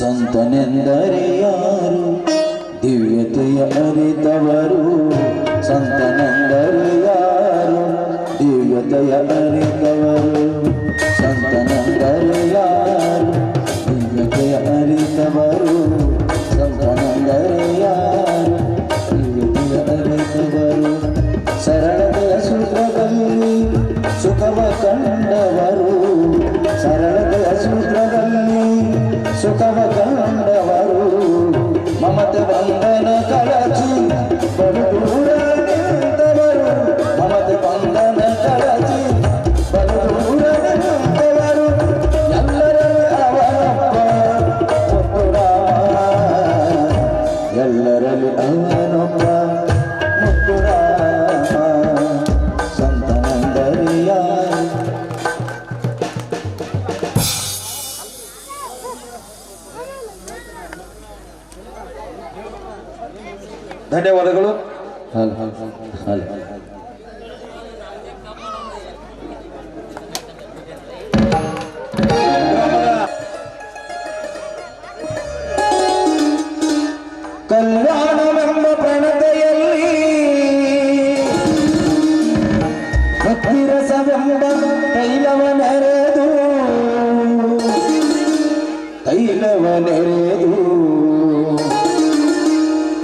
ಸಂತನೆಂದರೆ ಯಾರು ದಿವ್ಯತೆಯ ಅರಿತವರು ಸಂತನೆಂದರೆ ಯಾರು ದಿವ್ಯತೆಯ ಅರಿತವರು ಸಂತನೆಂದರೆ ಯಾರು ದಿವ್ಯತೆಯ ಅರಿತವರು ಸಂತನೆಂದರೆ ಯಾರು ದಿವ್ಯತೆಯ ಅರಿತವರು ಸರಳತೆಯ ಸೂತ್ರದಲ್ಲಿ ಸುಖವ ಕಂಡವರು ಸರಳತೆಯ ಸೂತ್ರದಲ್ಲಿ ಸುಖವ ಕಂಡವರು ಮಮತೆ ಬಂಧನ ಕಳಚಿ ಬಲುದೂರ ನಿಂತವರು ಮಮತೆ ಬಂಧನ ಕಳಚಿ ಬಲುದೂರ ನಿಂತವರು ಎಲ್ಲರಲ್ಲಿ ಅವನೊಬ್ಬ ಮುತ್ತು ರಾಮ ಎಲ್ಲರಲ್ಲಿ ಅವನೊಬ್ಬ ಮುತ್ತು ರಾಮ ಸಂತನೆಂದರೆ ಯಾರು. ಧನ್ಯವಾದಗಳು. ಕಲ್ಯಾಣವೆಂಬ ಪ್ರಣತೆಯಲ್ಲಿ ಭಕ್ತಿರಸವೆಂಬ ತೈಲವನೆರೆದು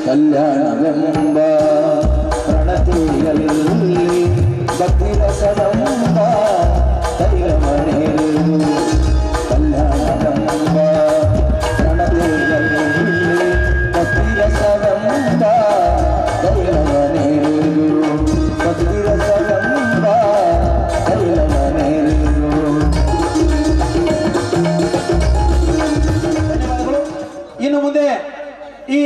ಕಲ್ಯಾಣವೆಂಬ ಪ್ರಣತೆಯಲ್ಲಿ ಭಕ್ತಿರಸವೆಂಬ ತೈಲವನೆರೆದು ಕಲ್ಯಾಣವೆಂಬ ಪ್ರಣತೆಯಲ್ಲಿ ಭಕ್ತಿರಸವೆಂಬ ತೈಲವನೆರೆದು ಭಕ್ತಿರಸವೆಂಬ ತೈಲವನೆರೆದು. ಇನ್ನು ಮುಂದೆ ಈ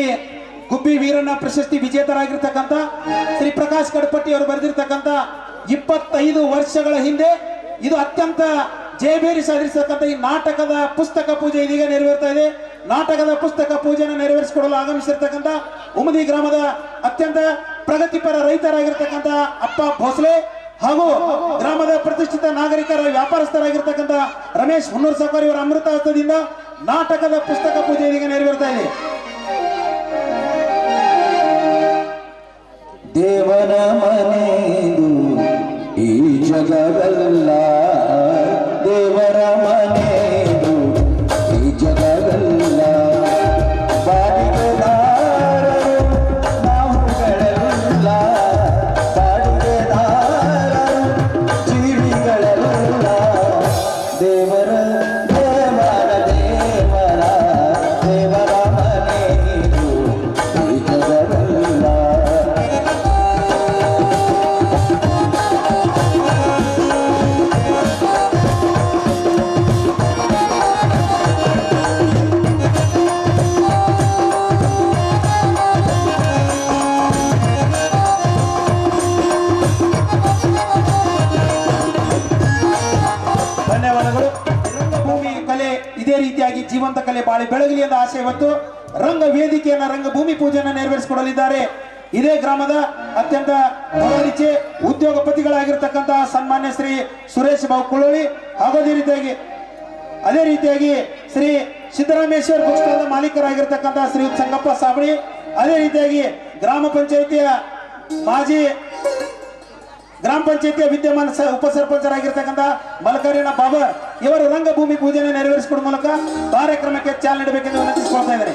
ಗುಬ್ಬಿ ವೀರಣ್ಣ ಪ್ರಶಸ್ತಿ ವಿಜೇತರಾಗಿರ್ತಕ್ಕಂಥ ಶ್ರೀ ಪ್ರಕಾಶ್ ಕಡಪಟ್ಟಿ ಅವರು ಬರೆದಿರ್ತಕ್ಕಂಥ 25 ವರ್ಷಗಳ ಹಿಂದೆ ಇದು ಅತ್ಯಂತ ಜಯಬೇರಿ ಸಾಧಿಸತಕ್ಕಂಥ ಈ ನಾಟಕದ ಪುಸ್ತಕ ಪೂಜೆ ಇದೀಗ ನೆರವೇರ್ತಾ ಇದೆ. ನಾಟಕದ ಪುಸ್ತಕ ಪೂಜೆಯನ್ನು ನೆರವೇರಿಸಿಕೊಡಲು ಆಗಮಿಸಿರ್ತಕ್ಕಂಥ ಉಮದಿ ಗ್ರಾಮದ ಅತ್ಯಂತ ಪ್ರಗತಿಪರ ರೈತರಾಗಿರ್ತಕ್ಕಂಥ ಅಪ್ಪ ಭೋಸ್ಲೆ ಹಾಗೂ ಗ್ರಾಮದ ಪ್ರತಿಷ್ಠಿತ ನಾಗರಿಕರ ವ್ಯಾಪಾರಸ್ಥರಾಗಿರ್ತಕ್ಕಂಥ ರಮೇಶ್ ಹುನ್ನೂರ್ ಸಾಕೋರಿ ಅವರ ಅಮೃತ ಹಸ್ತದಿಂದ ನಾಟಕದ ಪುಸ್ತಕ ಪೂಜೆ ಇದೀಗ ನೆರವೇರ್ತಾ ಇದೆ. ದೇವರ ಮನೆಯದು ಈ ಜಗವೆಲ್ಲ ದೇವರ ಮನೆಯದು ಈ ಜಗವೆಲ್ಲ ಬಾಡಿಗೆದಾರರು ನಾವುಗಳೆಲ್ಲ ಬಾಡಿಗೆದಾರರು ಜೀವಿಗಳೆಲ್ಲ ದೇವರ ದೇವರ ದೇವರ ದೇವರ ಮನೆಯದು ಈ ಜಗವೆಲ್ಲ. ಧನ್ಯವಾದಗಳು. ರಂಗಭೂಮಿ ಕಲೆ ಇದೇ ರೀತಿಯಾಗಿ ಜೀವಂತ ಕಲೆ ಬಾಳಿ ಬೆಳಗಲಿ ಎಂದ ಆಶಯ ಹೊತ್ತು ರಂಗ ವೇದಿಕೆಯನ್ನ ರಂಗಭೂಮಿ ಪೂಜೆಯನ್ನು ನೆರವೇರಿಸಿಕೊಡಲಿದ್ದಾರೆ. ಇದೇ ಗ್ರಾಮದ ಅತ್ಯಂತ ಹೊರರಿಚೆ ಉದ್ಯೋಗಪತಿಗಳಾಗಿರ್ತಕ್ಕಂತಹ ಸನ್ಮಾನ್ಯ ಶ್ರೀ ಸುರೇಶ್ ಬಾಬು ಕುಳೋಳಿ ಹಾಗೂ ಅದೇ ರೀತಿಯಾಗಿ ಶ್ರೀ ಸಿದ್ದರಾಮೇಶ್ವರ ಬುಕ್ ಸ್ಟಾಲ್ ಮಾಲೀಕರಾಗಿರ್ತಕ್ಕಂತಹ ಶ್ರೀ ಸಂಗಪ್ಪ ಸಾಬಳಿ, ಅದೇ ರೀತಿಯಾಗಿ ಗ್ರಾಮ ಪಂಚಾಯಿತಿಯ ವಿದ್ಯಮಾನ ಉಪ ಸರ್ಪಂಚರಾಗಿರ್ತಕ್ಕಂಥ ಮಲಕರಿಯಣ್ಣ ಬಾಬರ್ ಇವರು ರಂಗಭೂಮಿ ಪೂಜೆಯನ್ನು ನೆರವೇರಿಸಿಕೊಡುವ ಮೂಲಕ ಕಾರ್ಯಕ್ರಮಕ್ಕೆ ಚಾಲನೆ ನೀಡಬೇಕೆಂದು ವಿನಂತಿಸಿಕೊಳ್ತಾ ಇದ್ದಾರೆ.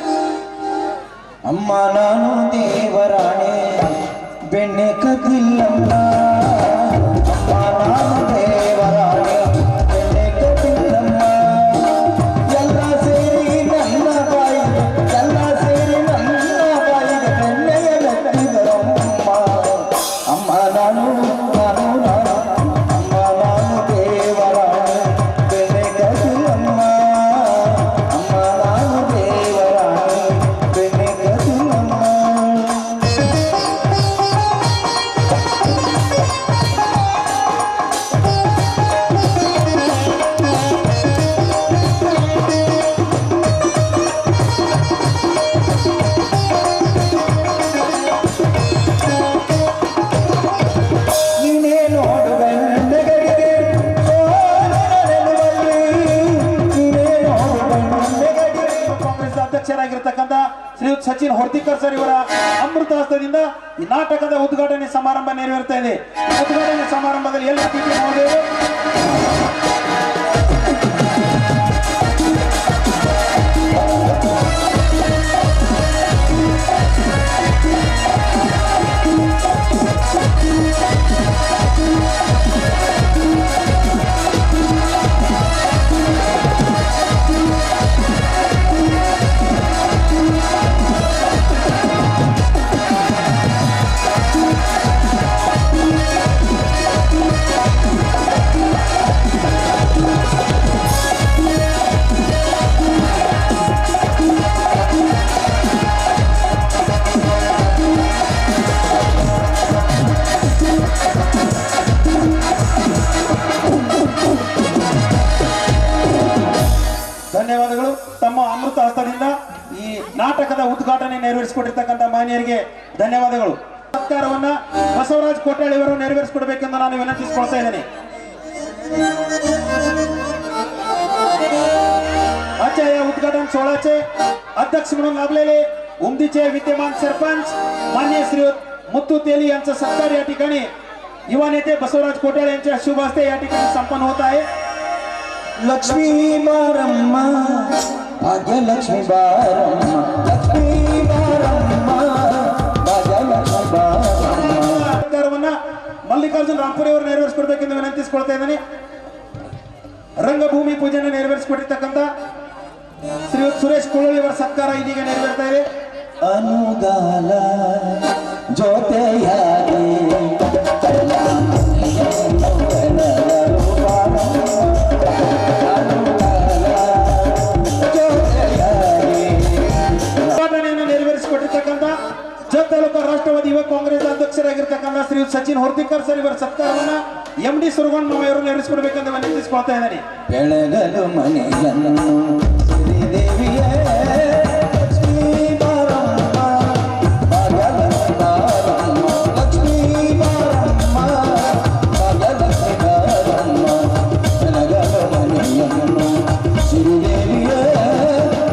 ಅಮ್ಮ ನಾನು ದೇವರಾಣೆ ಬೆಣ್ಣೆ ಕದಿಲ್ಲಮ್ಮ ಅಮ್ಮ ನಾನು ದೇವರಾಣೆ ಬೆಣ್ಣೆ ಕದಿಲ್ಲಮ್ಮ ಎಲ್ಲ ಸೇರಿ ನನ್ನ ಬಾಯಿಗೆ ಬೆಣ್ಣೆಯ ಮೆತ್ತಿದರಮ್ಮ ಅಮ್ಮ ನಾನು ಅಮ್ಮ ನಾನು ದೇವರಾಣೆ ಬೆಣ್ಣೆ ಕದಿಲ್ಲಮ್ಮ ಅಮ್ಮ ನಾನು ದೇವರಾಣೆ ಬೆಣ್ಣೆ ಕದಿಲ್ಲಮ್ಮ. ಅಧ್ಯಕ್ಷರಾಗಿರ್ತಕ್ಕಂಥ ಶ್ರೀಯುತ್ ಸಚಿನ್ ಹೊರ್ತಿಕರ್ ಸರ್ ಇವರ ಅಮೃತ ಹಸ್ತದಿಂದ ಈ ನಾಟಕದ ಉದ್ಘಾಟನೆ ಸಮಾರಂಭ ನೆರವೇರ್ತಾ ಇದೆ. ಉದ್ಘಾಟನೆ ಸಮಾರಂಭದಲ್ಲಿ ಎಲ್ಲ ಟಿಟಿ ಮಹೋದಯರು ಧನ್ಯವಾದಗಳು. ತಮ್ಮ ಅಮೃತ ಹಸ್ತದಿಂದ ಈ ನಾಟಕದ ಉದ್ಘಾಟನೆ ನೆರವೇರಿಸಿಕೊಟ್ಟಿರ್ತಕ್ಕಂಥ ಮಾನ್ಯರಿಗೆ ಧನ್ಯವಾದಗಳು. ಸತ್ಕಾರವನ್ನ ಬಸವರಾಜ್ ಕೋಟ್ಯಾಳಿ ಅವರು ನೆರವೇರಿಸಿಕೊಡ್ಬೇಕೆಂದು ನಾನು ವಿನಂತಿಸಿಕೊಳ್ತಾ ಇದ್ದೇನೆ. आजच्या उद्घाटन सोहळ्याचे अध्यक्ष म्हणून लाभलेले उमदीचे विद्यमान सरपंच मान्य श्री मुत्तू तेली यांचा सत्कार या ठिकाणी युवा नेते बसवराज कोट्याळे यांच्या शुभ हस्ते या ठिकाणी संपन्न होत आहे. लक्ष्मी बारम्म भाग्यलक्ष्मी बारम्म लक्ष्मी बारम्म भाग्यलक्ष्मी बारम्म ಸತ್ಕಾರವನ್ನ ಮಲ್ಲಿಕಾರ್ಜುನ್ ರಾಂಪುರಿ ಅವರು ನೆರವೇರಿಸಿಕೊಡಬೇಕೆಂದು ವಿನಂತಿಸಿಕೊಳ್ತಾ ಇದ್ದೇನೆ. ರಂಗಭೂಮಿ ಪೂಜೆಯನ್ನು ನೆರವೇರಿಸಿಕೊಟ್ಟಿರ್ತಕ್ಕಂಥ ಶ್ರೀಯುತ್ ಸುರೇಶ್ ಕುಳಳಿ ಅವರ ಸತ್ಕಾರ ಇದೀಗ ನೆರವೇರ್ತಾ ಇದೆ. ಅನುಗಾಲ ಜೊತೆಯಾಗಿ ಉದ್ಘಾಟನೆಯನ್ನು ನೆರವೇರಿಸಿಕೊಟ್ಟಿರ್ತಕ್ಕಂಥ ಜತ್ ತಾಲೂಕು ರಾಷ್ಟ್ರವಾದಿ ಯುವ ಕಾಂಗ್ರೆಸ್ ಅಧ್ಯಕ್ಷರಾಗಿರ್ತಕ್ಕಂಥ ಶ್ರೀಯುತ್ ಸಚಿನ್ ಹೊರ್ತಿಕರ್ ಸರ್ ಇವರ ಸತ್ಕಾರವನ್ನ MD ಸುರಗೊಂಡ್ ಮಾವರು ನೆರವೇರಿಸಿಕೊಡಬೇಕೆಂದು ವಿನಂತಿಸಿಕೊಳ್ತಾ ಇದ್ದಾರೆ. ಬೆಳಗಲು ಮನೆಯನ್ನು ಶ್ರೀದೇವಿಯೇ ಲಕ್ಷ್ಮೀ ಬಾರಮ್ಮ ಭಾಗ್ಯಲಕ್ಷ್ಮಿ ಬಾರಮ್ಮ ಲಕ್ಷ್ಮೀ ಬಾರಮ್ಮ ಭಾಗ್ಯಲಕ್ಷ್ಮಿ ಬಾರಮ್ಮ ಬೆಳಗಲು ಮನೆಯನ್ನು ಶ್ರೀದೇವಿಯೇ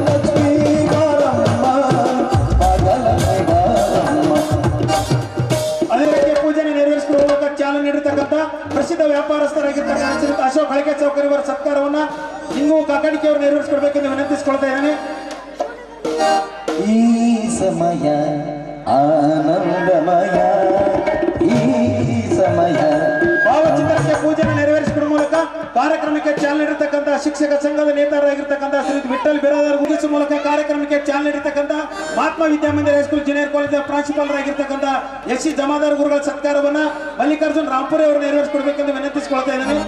ಲಕ್ಷ್ಮೀ ಬಾರಮ್ಮ ಭಾಗ್ಯಲಕ್ಷ್ಮಿ ಬಾರಮ್ಮ. ಅದೇ ರೀತಿ ಪೂಜೆಯನ್ನು ನೆರವೇರಿಸಿಕೊಳ್ಳುವ ಚಾಲನೆ ನೀಡಿರ್ತಕ್ಕಂಥ ಪ್ರಸಿದ್ಧ ವ್ಯಾಪಾರಸ್ಥರಾಗಿರ್ತಕ್ಕಂಥ ಶ್ರೀಯುತ ಅಶೋಕ್ ಹಳಕೆ ಚೌಕರಿ ಅವರ ಸತ್ಕಾರವನ್ನ ಇಂಗು ಕಾಕಡಿಕೆ ಅವರು ನೆರವೇರಿಸಿಕೊಡಬೇಕೆಂದು ವಿನಂತಿಸಿಕೊಳ್ತಾ ಇದ್ದೇನೆ. ಈ ಸಮಯ ಆನಂದಮಯ ಈ ಸಮಯ ಭಾವಚಿತ್ರಕ್ಕೆ ಪೂಜೆಯನ್ನು ನೆರವೇರಿಸಿಕೊಡುವ ಮೂಲಕ ಕಾರ್ಯಕ್ರಮಕ್ಕೆ ಚಾಲನೆ ನೀಡಿರ್ತಕ್ಕಂಥ ಶಿಕ್ಷಕ ಸಂಘದ ನೇತಾರರಾಗಿರ್ತಕ್ಕಂಥ ಶ್ರೀ ವಿಠಲ್ ಬಿರಾದರ್ ಮುಗಿಸುವ ಮೂಲಕ ಕಾರ್ಯಕ್ರಮಕ್ಕೆ ಚಾಲನೆ ನೀಡಿರ್ತಕ್ಕಂಥ ಮಹಾತ್ಮ ವಿದ್ಯಾಮಂದಿರ ಹೈಸ್ಕೂಲ್ ಜೂನಿಯರ್ ಕಾಲೇಜಿನ ಪ್ರಾಂಶುಪಾಲರಾಗಿರ್ತಕ್ಕಂಥ ಎಸ್ ಸಿ ಜಮಾದಾರ್ ಗುರುಗಳ ಸತ್ಕಾರವನ್ನ ಮಲ್ಲಿಕಾರ್ಜುನ್ ರಾಂಪುರಿ ಅವರು ನೆರವೇರಿಸಿಕೊಡಬೇಕೆಂದು ವಿನಂತಿಸಿಕೊಳ್ತಾ ಇದ್ದೇನೆ.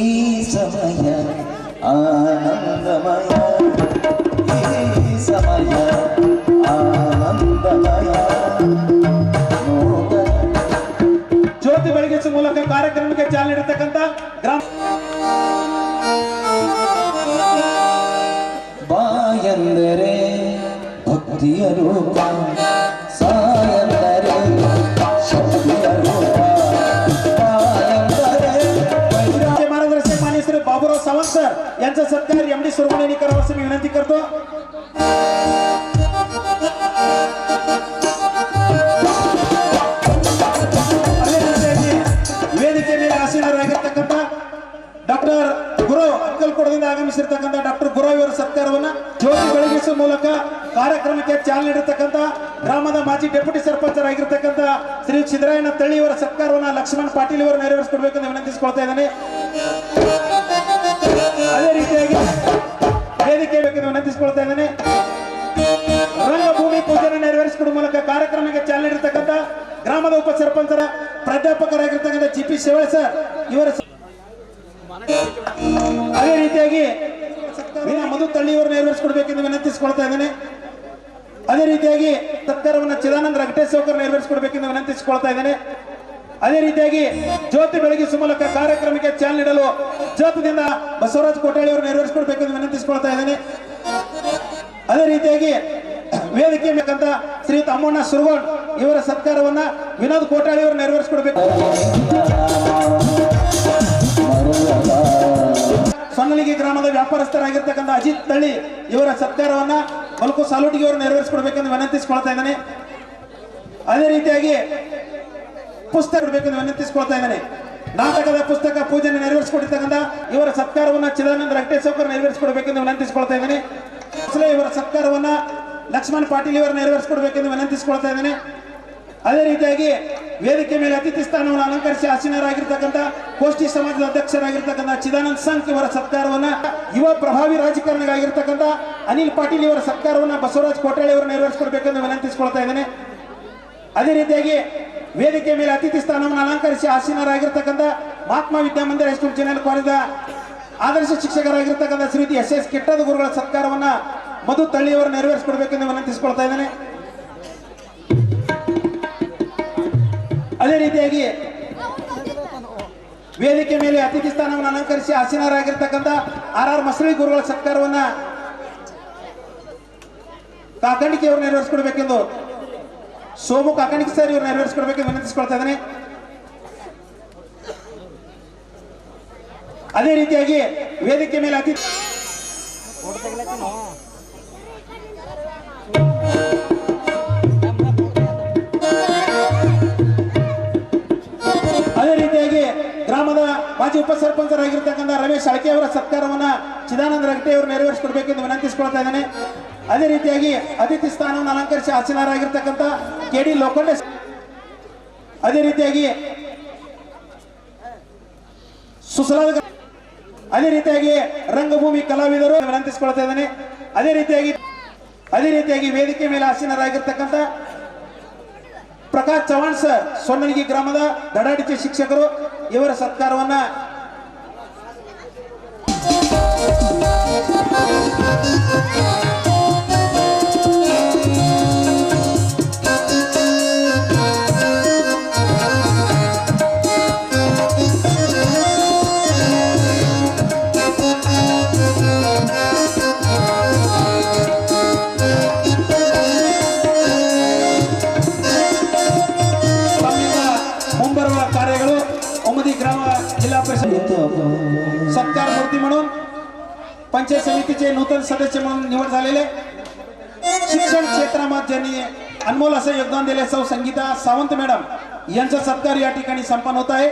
ಈ ಸಮಯ ಆನಂದಮಯ ಈ ಸಮಯ ಆನಂದಮಯ ಜ್ಯೋತಿ ಬೆಳಗಿಸುವ ಮೂಲಕ ಕಾರ್ಯಕ್ರಮಕ್ಕೆ ಚಾಲನೆ ನೀಡಿರ್ತಕ್ಕಂಥ ಗ್ರಾಮ ಬಾಯಂದರೆ ಭಕ್ತಿಯ ರೂಪ ಸಾಯಂದರೆ ಶಕ್ತಿಯ ರೂಪ मार्गदर्शक मान्य श्री बाबूराव सावंत सर यांचा सत्कार MD सुरवणे करावा असं मी विनंती करतो. ವೇದಿಕೆ ಮೇಲೆ ಆಸೀನರಾಗಿರ್ತಕ್ಕಂಥ ಡಾಕ್ಟರ್ ಗುರು ಅಕ್ಕಲ್ಕೋಟದಿಂದ ಆಗಮಿಸಿರ್ತಕ್ಕಂಥ ಡಾಕ್ಟರ್ ಗುರು ಇವರ ಸತ್ಕಾರವನ್ನ ಜ್ಯೋತಿ ಬೆಳಗಿಸುವ ಮೂಲಕ ಕಾರ್ಯಕ್ರಮಕ್ಕೆ ಚಾಲನೆ ನೀಡಿರ್ತಕ್ಕಂಥ ಗ್ರಾಮದ ಮಾಜಿ ಡೆಪ್ಯೂಟಿ ಸರ್ಪಂಚರ್ ಆಗಿರ್ತಕ್ಕಂಥ ಶ್ರೀ ಸಿದ್ದರಾಯಣ್ಣ ತಳ್ಳಿ ಇವರ ಸತ್ಕಾರವನ್ನ ಲಕ್ಷ್ಮಣ್ ಪಾಟೀಲ್ ಅವರು ನೆರವೇರಿಸಿಕೊಡ್ಬೇಕೆಂದು ವಿನಂತಿಸಿಕೊಳ್ತಾ ಇದ್ದೇನೆ. ಅದೇ ರೀತಿಯಾಗಿ ವೇದಿಕೆ ಬೇಕೆಂದು ವಿನಂತಿಸಿಕೊಳ್ತಾ ಇದ್ದೇನೆ. ರಂಗಭೂಮಿ ಪೂಜೆಯನ್ನು ನೆರವೇರಿಸಿಕೊಡುವ ಮೂಲಕ ಕಾರ್ಯಕ್ರಮಕ್ಕೆ ಚಾಲನೆ ನೀಡಿರ್ತಕ್ಕಂಥ ಗ್ರಾಮದ ಉಪ ಸರ್ಪಂಚರ ಪ್ರಾಧ್ಯಾಪಕರಾಗಿರ್ತಕ್ಕಂಥ GP ಶಿವಳ್ಳಿ ಸರ್ ಇವರ ಅದೇ ರೀತಿಯಾಗಿ ಮಧು ತಳ್ಳಿ ಅವರು ನೆರವೇರಿಸಿಕೊಡ್ಬೇಕೆಂದು ವಿನಂತಿಸಿಕೊಳ್ತಾ ಇದ್ದೇನೆ. ಅದೇ ರೀತಿಯಾಗಿ ಸತ್ಕಾರವನ್ನು ಚಿದಾನಂದ ರಗಟೇಶ್ ಅವರು ನೆರವೇರಿಸಿಕೊಡ್ಬೇಕೆಂದು ವಿನಂತಿಸಿಕೊಳ್ತಾ ಇದ್ದೇನೆ. ಅದೇ ರೀತಿಯಾಗಿ ಜ್ಯೋತಿ ಬೆಳಗಿಸುವ ಮೂಲಕ ಕಾರ್ಯಕ್ರಮಕ್ಕೆ ಚಾಲನೆ ನೀಡಲು ಜ್ಯೋತಿದಿಂದ ಬಸವರಾಜ್ ಕೋಟ್ಯಾಳಿ ಅವರು ನೆರವೇರಿಸಿಕೊಡ್ಬೇಕೆಂದು ವಿನಂತಿಸಿಕೊಳ್ತಾ ಇದ್ದೇನೆ. ಅದೇ ರೀತಿಯಾಗಿ ವೇದಿಕೆ ಬೇಕಂತ ಶ್ರೀಯುತ ಅಮ್ಮಣ್ಣ ಸುರಗೋಡ್ ಇವರ ಸತ್ಕಾರವನ್ನ ವಿನೋದ್ ಕೋಟ್ಯಾಳಿ ಅವರು ನೆರವೇರಿಸಿಕೊಡ್ಬೇಕು. ಸೊನ್ನಲಿಗೆ ಗ್ರಾಮದ ವ್ಯಾಪಾರಸ್ಥರಾಗಿರ್ತಕ್ಕಂಥ ಅಜಿತ್ ತಳ್ಳಿ ಇವರ ಸತ್ಕಾರವನ್ನ ಮಲ್ಕು ಸಾಲುಟಿಗೆ ಅವರು ನೆರವೇರಿಸಿಕೊಡ್ಬೇಕೆಂದು ವಿನಂತಿಸಿಕೊಳ್ತಾ ಇದ್ದಾನೆ. ಅದೇ ರೀತಿಯಾಗಿ ಪುಸ್ತಕ ಕೊಡಬೇಕೆಂದು ವಿನಂತಿಸಿಕೊಳ್ತಾ ಇದ್ದಾನೆ. ನಾಟಕದ ಪುಸ್ತಕ ಪೂಜೆಯನ್ನು ನೆರವೇರಿಸಿಕೊಟ್ಟಿರ್ತಕ್ಕಂಥ ಇವರ ಸತ್ಕಾರವನ್ನ ಚಿದಾನಂದ ವೆಂಕಟೇಶ್ವರ ನೆರವೇರಿಸಿಕೊಡ್ಬೇಕೆಂದು ವಿನಂತಿಸಿಕೊಳ್ತಾ ಇದ್ದಾನೆ. ಇವರ ಸತ್ಕಾರವನ್ನ ಲಕ್ಷ್ಮಣ್ ಪಾಟೀಲ್ ಇವರು ನೆರವೇರಿಸಿಕೊಡ್ಬೇಕೆಂದು ವಿನಂತಿಸಿಕೊಳ್ತಾ ಇದ್ದೇನೆ. ಅದೇ ರೀತಿಯಾಗಿ ವೇದಿಕೆ ಮೇಲೆ ಅತಿಥಿ ಸ್ಥಾನವನ್ನು ಅಲಂಕರಿಸಿ ಆಸೀನರಾಗಿರ್ತಕ್ಕಂಥ ಗೋಷ್ಠಿ ಸಮಾಜದ ಅಧ್ಯಕ್ಷರಾಗಿರ್ತಕ್ಕಂಥ ಚಿದಾನಂದ್ ಸಂಕ್ ಇವರ ಸತ್ಕಾರವನ್ನ ಯುವ ಪ್ರಭಾವಿ ರಾಜಕಾರಣಿಯಾಗಿರ್ತಕ್ಕಂಥ ಅನಿಲ್ ಪಾಟೀಲ್ ಇವರ ಸತ್ಕಾರವನ್ನ ಬಸವರಾಜ್ ಕೋಟಳೆ ಅವರು ನೆರವೇರಿಸಿಕೊಡ್ಬೇಕೆಂದು ವಿನಂತಿಸಿಕೊಳ್ತಾ ಇದ್ದೇನೆ. ಅದೇ ರೀತಿಯಾಗಿ ವೇದಿಕೆ ಮೇಲೆ ಅತಿಥಿ ಸ್ಥಾನವನ್ನು ಅಲಂಕರಿಸಿ ಆಸೀನರಾಗಿರ್ತಕ್ಕಂಥ ಮಹಾತ್ಮ ವಿದ್ಯಾಮಂದಿರ ಹೈಸ್ಕೂಲ್ ಜಿಲ್ಲೆಯಲ್ಲಿ ಕಾಲೇಜದ ಆದರ್ಶ ಶಿಕ್ಷಕರಾಗಿರ್ತಕ್ಕಂಥ ಶ್ರೀಮತಿ SS ಕೆಟ್ಟದ ಗುರುಗಳ ಸತ್ಕಾರವನ್ನ ಮಧು ತಳ್ಳಿಯವರು ನೆರವೇರಿಸಿಕೊಡ್ಬೇಕೆಂದು ವಿನಂತಿಸಿಕೊಳ್ತಾ ಇದ್ದೇನೆ. ಅದೇ ರೀತಿಯಾಗಿ ವೇದಿಕೆ ಮೇಲೆ ಅತಿಥಿ ಸ್ಥಾನವನ್ನು ಅಲಂಕರಿಸಿ ಆಸೀನರಾಗಿರ್ತಕ್ಕಂಥ RR ಮಸಳಿ ಗುರುಗಳ ಸತ್ಕಾರವನ್ನ ಕಾಕಂಡಿಕೆ ಅವರು ನೆರವೇರಿಸಿಕೊಡ್ಬೇಕೆಂದು ಸೋಮು ಕಾಕಂಡಿಕೆ ಸರ್ ಇವರು ನೆರವೇರಿಸಿಕೊಡ್ಬೇಕೆಂದು ವಿನಂತಿಸಿಕೊಳ್ತಾ ಇದ್ದೇನೆ. ಅದೇ ರೀತಿಯಾಗಿ ವೇದಿಕೆ ಮೇಲೆ ಅದೇ ರೀತಿಯಾಗಿ ಗ್ರಾಮದ ಮಾಜಿ ಉಪ ಸರ್ಪಂಚರಾಗಿರ್ತಕ್ಕಂಥ ರಮೇಶ್ ಅಳಕೆ ಅವರ ಸತ್ಕಾರವನ್ನ ಚಿದಾನಂದ ರಗಟೆ ಅವರು ನೆರವೇರಿಸಿಕೊಡ್ಬೇಕೆಂದು ವಿನಂತಿಸಿಕೊಳ್ತಾ ಇದ್ದೇನೆ. ಅದೇ ರೀತಿಯಾಗಿ ಅತಿಥಿ ಸ್ಥಾನವನ್ನು ಅಲಂಕರಿಸಿ ಆಸೀನರಾಗಿರ್ತಕ್ಕಂಥ KD ಲೋಖಂಡೆ, ಅದೇ ರೀತಿಯಾಗಿ ಸುಸಲಾದ, ಅದೇ ರೀತಿಯಾಗಿ ರಂಗಭೂಮಿ ಕಲಾವಿದರು ವಿನಂತಿಸಿಕೊಳ್ತಾ ಇದ್ದೇನೆ. ಅದೇ ರೀತಿಯಾಗಿ ವೇದಿಕೆ ಮೇಲೆ ಆಸೀನರಾಗಿರ್ತಕ್ಕಂಥ ಪ್ರಕಾಶ್ ಚವಾಣ್ ಸರ್ ಸೊನ್ನಲಿಗಿ ಗ್ರಾಮದ ದಡಾಡಿಕೆ ಶಿಕ್ಷಕರು ಇವರ ಸತ್ಕಾರವನ್ನ सत्कार मूर्ती म्हणून पंचायत समितीचे नूतन सदस्य म्हणून निवड झालेले शिक्षण क्षेत्रामध्ये ज्यांनी अनमोल असं योगदान दिले सौ संगीता सावंत मॅडम यांचा सत्कार या ठिकाणी संपन्न होत आहे.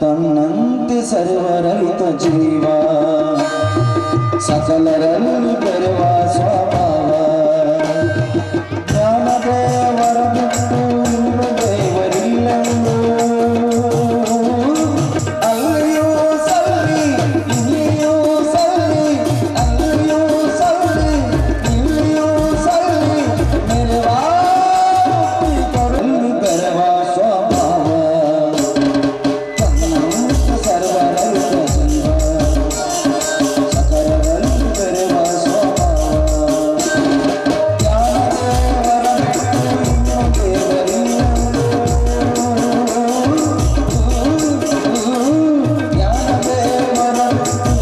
तन्नंते सर्वरहित जीवा सकलरनु करवा स्वभाव ज्ञानदेवर बिट्टु ದೇವರಿಲ್ಲಂದು ಅಲ್ಲಿಯೂ ಸಲ್ಲಿ ಇಲ್ಲಿಯೂ ಸಲ್ಲಿ ಅಲ್ಲಿಯೂ ಸಲ್ಲಿ ಇಲ್ಲಿಯೂ ಸಲ್ಲಿ ಮೆರವಾ ಕರುಣಿ ಕರವಾ ಸ್ವಭಾವ ತನ್ನಂತ ಸರ್ವರಹಿತ ಜೀವ ಸಕಲರನ್ನು ಕರವಾ ಸ್ವಭಾವ ಜ್ಞಾನದೇವರ ಬಿಟ್ಟು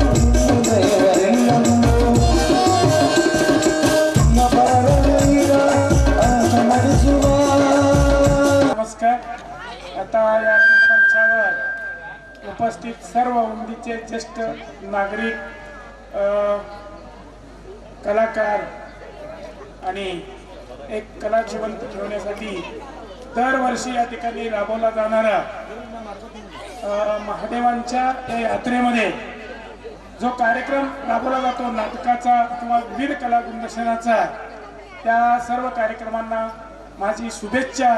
आता या मंचावर उपस्थित सर्व उमदीचे ज्येष्ठ नागरिक, कलाकार आणि एक कला जिवंत ठेवण्यासाठी दरवर्षी या ठिकाणी राबवला जाणारा महादेवांच्या या यात्रेमध्ये जो कार्यक्रम राबवला जातो नाटकाचा किंवा विविध कला प्रदर्शनाचा, त्या सर्व कार्यक्रमांना माझी शुभेच्छा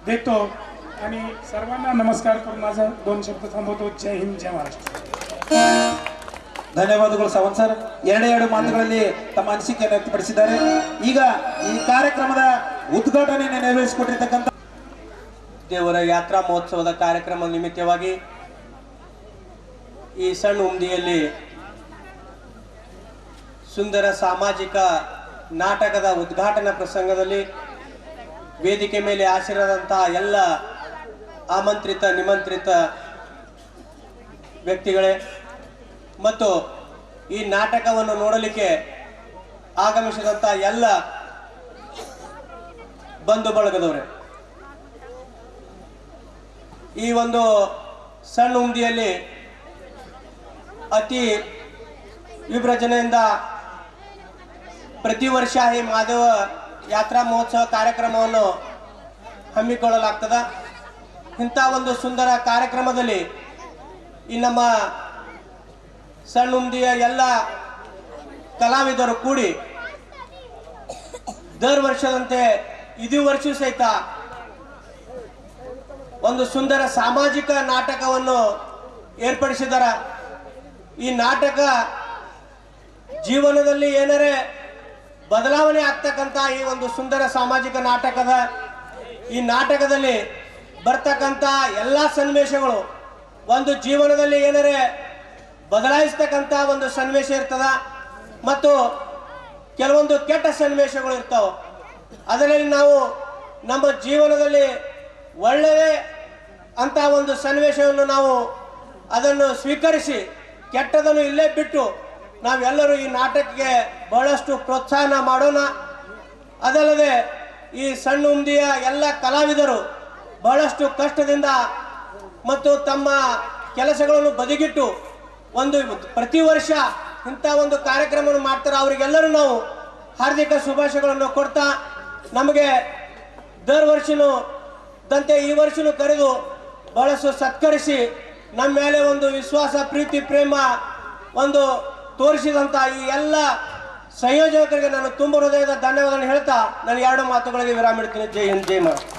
देतो आणि सर्वांना नमस्कार करून माझा 2 शब्द थांबवतो. जय हिंद, जय महाराष्ट्र. ಧನ್ಯವಾದಗಳು ಸಾವಂತ್ ಸರ್. ಎರಡು ಮಾತುಗಳಲ್ಲಿ ತಮ್ಮ ಅನಿಸಿಕೆಯನ್ನು ವ್ಯಕ್ತಪಡಿಸಿದ್ದಾರೆ. ಈಗ ಈ ಕಾರ್ಯಕ್ರಮದ ಉದ್ಘಾಟನೆಯನ್ನು ನೆರವೇರಿಸಿಕೊಟ್ಟಿರ್ತಕ್ಕಂಥ ದೇವರ ಯಾತ್ರಾ ಮಹೋತ್ಸವದ ಕಾರ್ಯಕ್ರಮ ನಿಮಿತ್ತವಾಗಿ ಈ ಸಣ್ಣ ಉಮ್ದಿಯಲ್ಲಿ ಸುಂದರ ಸಾಮಾಜಿಕ ನಾಟಕದ ಉದ್ಘಾಟನಾ ಪ್ರಸಂಗದಲ್ಲಿ ವೇದಿಕೆ ಮೇಲೆ ಆಸೀನರಾದಂತಹ ಎಲ್ಲ ಆಮಂತ್ರಿತ ನಿಮಂತ್ರಿತ ವ್ಯಕ್ತಿಗಳೇ ಮತ್ತು ಈ ನಾಟಕವನ್ನು ನೋಡಲಿಕ್ಕೆ ಆಗಮಿಸಿದಂತ ಎಲ್ಲ ಬಂಧು ಬಳಗದವರೇ, ಈ ಒಂದು ಸಣ್ಣ ಉಂದಿಯಲ್ಲಿ ಅತಿ ವಿಭಜನೆಯಿಂದ ಪ್ರತಿ ವರ್ಷ ಈ ಮಹಾದೇವ ಯಾತ್ರಾ ಮಹೋತ್ಸವ ಕಾರ್ಯಕ್ರಮವನ್ನು ಹಮ್ಮಿಕೊಳ್ಳಲಾಗ್ತದೆ. ಇಂಥ ಒಂದು ಸುಂದರ ಕಾರ್ಯಕ್ರಮದಲ್ಲಿ ಈ ನಮ್ಮ ಸಣ್ಣ ಉಂದಿಯ ಎಲ್ಲ ಕಲಾವಿದರು ಕೂಡಿ ದರ ವರ್ಷದಂತೆ ಇದು ವರ್ಷ ಸಹಿತ ಒಂದು ಸುಂದರ ಸಾಮಾಜಿಕ ನಾಟಕವನ್ನು ಏರ್ಪಡಿಸಿದ್ದಾರೆ. ಈ ನಾಟಕ ಜೀವನದಲ್ಲಿ ಏನಾರೇ ಬದಲಾವಣೆ ಆಗ್ತಕ್ಕಂಥ ಈ ಒಂದು ಸುಂದರ ಸಾಮಾಜಿಕ ನಾಟಕದ ಈ ನಾಟಕದಲ್ಲಿ ಬರ್ತಕ್ಕಂಥ ಎಲ್ಲ ಸನ್ನಿವೇಶಗಳು ಒಂದು ಜೀವನದಲ್ಲಿ ಏನಾರೇ ಬದಲಾಯಿಸ್ತಕ್ಕಂಥ ಒಂದು ಸನ್ನಿವೇಶ ಇರ್ತದ ಮತ್ತು ಕೆಲವೊಂದು ಕೆಟ್ಟ ಸನ್ನಿವೇಶಗಳು ಇರ್ತಾವೆ. ಅದರಲ್ಲಿ ನಾವು ನಮ್ಮ ಜೀವನದಲ್ಲಿ ಒಳ್ಳೆಯ ಅಂತ ಒಂದು ಸನ್ನಿವೇಶವನ್ನು ನಾವು ಅದನ್ನು ಸ್ವೀಕರಿಸಿ ಕೆಟ್ಟದನ್ನು ಇಲ್ಲೇ ಬಿಟ್ಟು ನಾವೆಲ್ಲರೂ ಈ ನಾಟಕಕ್ಕೆ ಬಹಳಷ್ಟು ಪ್ರೋತ್ಸಾಹ ಮಾಡೋಣ. ಅದಲ್ಲದೆ ಈ ಸಣ್ಣ ಉಂದಿಯ ಎಲ್ಲ ಕಲಾವಿದರು ಬಹಳಷ್ಟು ಕಷ್ಟದಿಂದ ಮತ್ತು ತಮ್ಮ ಕೆಲಸಗಳನ್ನು ಬದಿಗಿಟ್ಟು ಒಂದು ಪ್ರತಿ ವರ್ಷ ಇಂಥ ಒಂದು ಕಾರ್ಯಕ್ರಮವನ್ನು ಮಾಡ್ತಾರೆ. ಅವರಿಗೆಲ್ಲರೂ ನಾವು ಹಾರ್ದಿಕ ಶುಭಾಶಯಗಳನ್ನು ಕೊಡ್ತಾ ನಮಗೆ ದರ ವರ್ಷನೂ ದಂತೆ ಈ ವರ್ಷನೂ ಕರೆದು ಬಹಳಷ್ಟು ಸತ್ಕರಿಸಿ ನಮ್ಮ ಮೇಲೆ ಒಂದು ವಿಶ್ವಾಸ ಪ್ರೀತಿ ಪ್ರೇಮ ಒಂದು ತೋರಿಸಿದಂಥ ಈ ಎಲ್ಲ ಸಂಯೋಜಕರಿಗೆ ನಾನು ತುಂಬ ಹೃದಯದ ಧನ್ಯವಾದ ಹೇಳ್ತಾ ನಾನು ಎರಡು ಮಾತುಗಳಿಗೆ ವಿರಾಮ ಇಡ್ತೀನಿ. ಜೈ ಹಿಂದ್, ಜೈ ಮಹಾರಾಷ್ಟ್ರ.